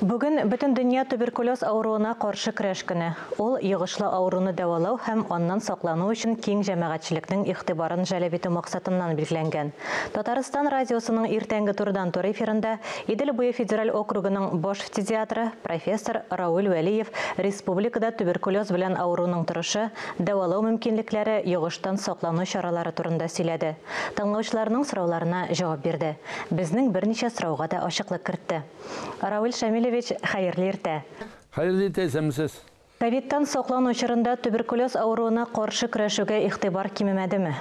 Бүген бүтін dünya туберкулез ауруына қаршы көрәш көне. Ол йогышлы ауруны дәвалау һәм аннан саклану өчен киң җәмәгатьчелекнең игътибарын җәлеп итү максатыннан билгеләнгән. Татарстан радиосының иртәнге турыдан тур эфирында Идел буе федераль округының баш фтизиатры профессор Рауль Вәлиев республикада туберкулез белән ауруның торышы, дәвалау мөмкинлекләре, йогыштан саклану чаралары турында сөйләде. Тыңлаучыларның сорауларына җавап бирде. Безнең берничә сорауга да ачыклык кертте. Рауль Шамилевич, хәерле иртә. Хәерле иртә, сәмсез. Ковидтан саклану чорында туберкулез ауруына каршы көрәшүгә игътибар кимемәдеме?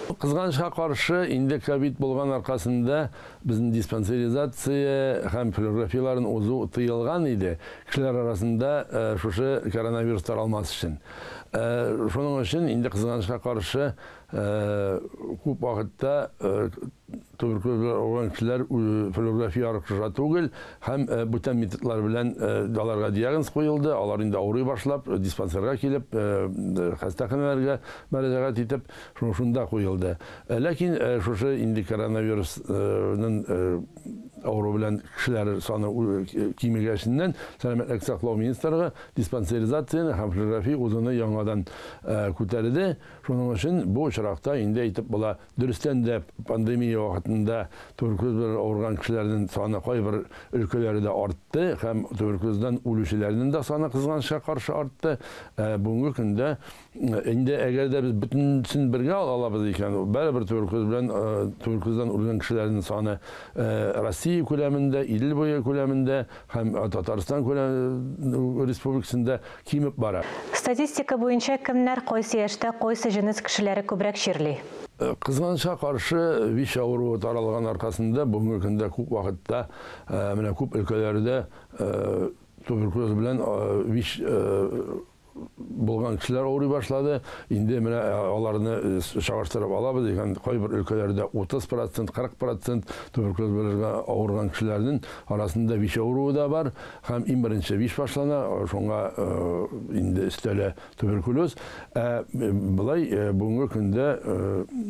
Кызганычка каршы, инде ковид булган аркасында безнең диспансеризация һәм флюорографияларын узу тыелган иде. Кешеләр арасында шушы коронавирус таралмас өчен. Шуның өчен инде кызганычка каршы күп вакытта туберкулез булган кешеләр флюорография аркылы түгел, һәм бүтән методлар белән аларга диагноз куелды. Алар инде авырый башлап, диспансерга килеп, хастаханәләргә мөрәҗәгать итеп, шунда куелды. Ләкин шушы инде коронавирусның авыру белән кешеләр саны кимегәченнән сәламәтлек саклау министрлыгы диспансеризацияны һәм флюорография узуны яңадан күтәрде. Шуның өчен бу очракта инде әйтеп була, дөрестән дә пандемия вакытында туберкулез белән авырган кешеләрнең саны кайбер өлкәләрдә артты һәм туберкулездан үлүчеләрнең дә саны кызганычка каршы артты. Бүгенге көндә инде әгәр дә без бөтенсен бергә алабыз икән, бер туберкулездан үлгән кешеләрнең саны Россия күләмендә, Идел буе күләмендә һәм Татарстан республикасында кимеп бара. Статистика буенча кемнәр кайсы яшьтә, кайсы җенес кешеләре күбрәк чирли? Кызганычка каршы ВИЧ авыруы таралган аркасында бүгенге көндә күп вакытта менә күп өлкәләрдә туберкулез белән ВИЧ булган кешеләр авырый башлады. Инде менә аларны чагыштырып алабыз икән, кайбер өлкәләрдә 30%, 40% туберкулез белән авырган кешеләрнең арасында ВИЧ авыруы да бар. Һәм иң беренче ВИЧ башлана, шуңа инде өстәле туберкулез. Булай бүгенге көндә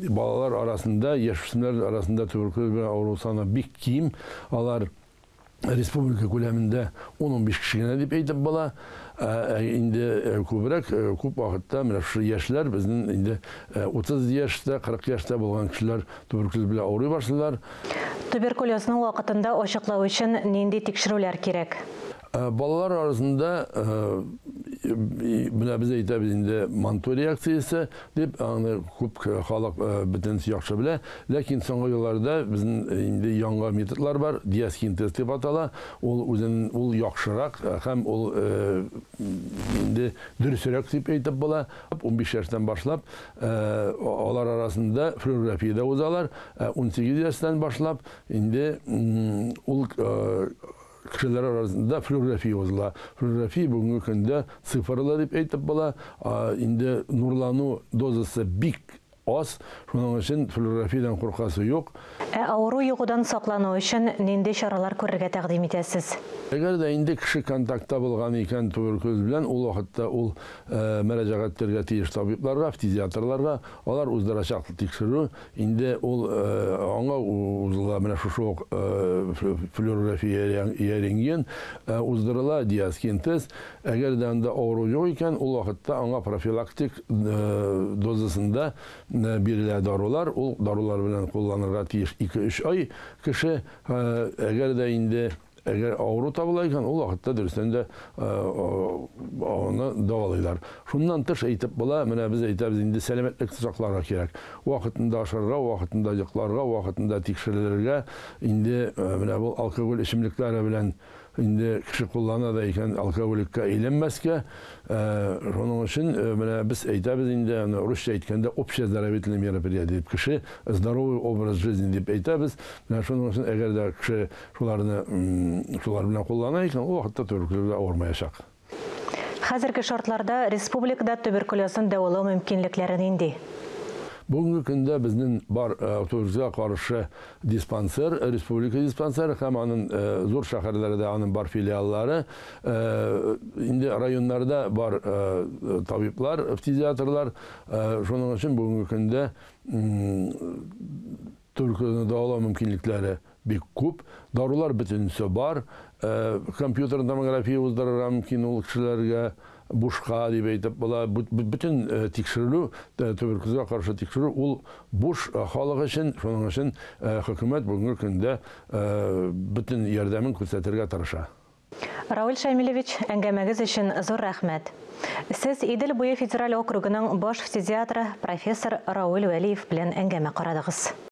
балалар арасында, яшүсмерләр арасында туберкулез белән авыру саны бик ким. Алар республика күләмендә 10-15 кеше генә дип әйтеп була. Инде күп вакытта менә шу яшьләр безнең инде 30 яшьтә, 40 яшьтә булган кешеләр туберкулез белән авырый башлыйлар. Туберкулезның вакытында ачыклау өчен нинди тикшерүләр кирәк? Балалар арасында менә без әйтәбез инде манту реакциясе дип, аны күп халык бөтенсе яхшы белә. Ләкин соңгы елларда безнең инде яңа методлар бар, диаскин тест дип атала. Ул яхшырак һәм ул инде дөресрәк дип әйтеп була. 15 яшьтән башлап алар арасында флюорография да узалар. 18 яшьтән башлап инде ул кешеләр арасында флюорография узыла. Флюорография бүгенге көндә цифрлы дип әйтеп була. Инде нурлану дозасы бик аз, шуның өчен флюорографиядан куркасы юк. Авыру югудан саклану өчен нинди чаралар күрергә тәкъдим итәсез? Әгәр дә инде кеше контактта булган икән туберкулез белән, ул вакытта ул мөрәҗәгать итәргә тиеш табибларга, фтизиаторларга, алар уздырачак тикшерү, инде ул аңа узыла менә шушы флюорография рентген уздырыла, диаскин тест. Әгәр дә анда авыру юк икән, ул вакытта аңа профилактик дозасында бирелә дарулар. Ул дарулар белән кулланырга тиеш 2-3 ай. Кеше әгәр дә инде авыру табыла икән, ул вакытта дөрестән дә аны дәвалыйлар. Шуннан тыш әйтеп була, менә без әйтәбез инде сәламәтлек сакларга кирәк. Вакытында ашарга, вакытында йокларга, вакытында тикшерелергә, инде менә бу алкоголь эчемлекләре белән инде кеше куллана да икән, алкоголикка әйләнмәскә. Шуның өчен менә без әйтәбез инде, русча әйткәндә общездоровительное мероприятие дип, кеше здоровый образ жизни дип әйтәбез. Менә шуның өчен әгәр дә кеше шулар белән куллана икән, ул вакытта туберкулез авырмаячак. Хәзерге шартларда республикада туберкулезны дәвалау мөмкинлекләре нинди? Бүгенге көндә безнең бар туберкулезга каршы диспансер, республика диспансеры һәм аның зур шәһәрләрдә аның бар филиаллары, инде районнарда бар табиблар, фтизиаторлар. Шуның өчен бүгенге көндә туберкулезны дәвалау мөмкинлекләре бик күп. Дарулар бөтенсе бар. Компьютер томография уздырырга мөмкин ул кешеләргә бушка дип әйтеп була. Бөтен тикшерү, туберкулезга каршы тикшерү ул буш халык өчен, шуның өчен хөкүмәт бүгенге көндә бөтен ярдәмен күрсәтергә тырыша. Рауль Шамилевич, әңгәмәгез өчен зур рәхмәт. Сез Идел буе федераль округының баш фтизиатры профессор Рауль Вәлиев белән әңгәмә карадыгыз.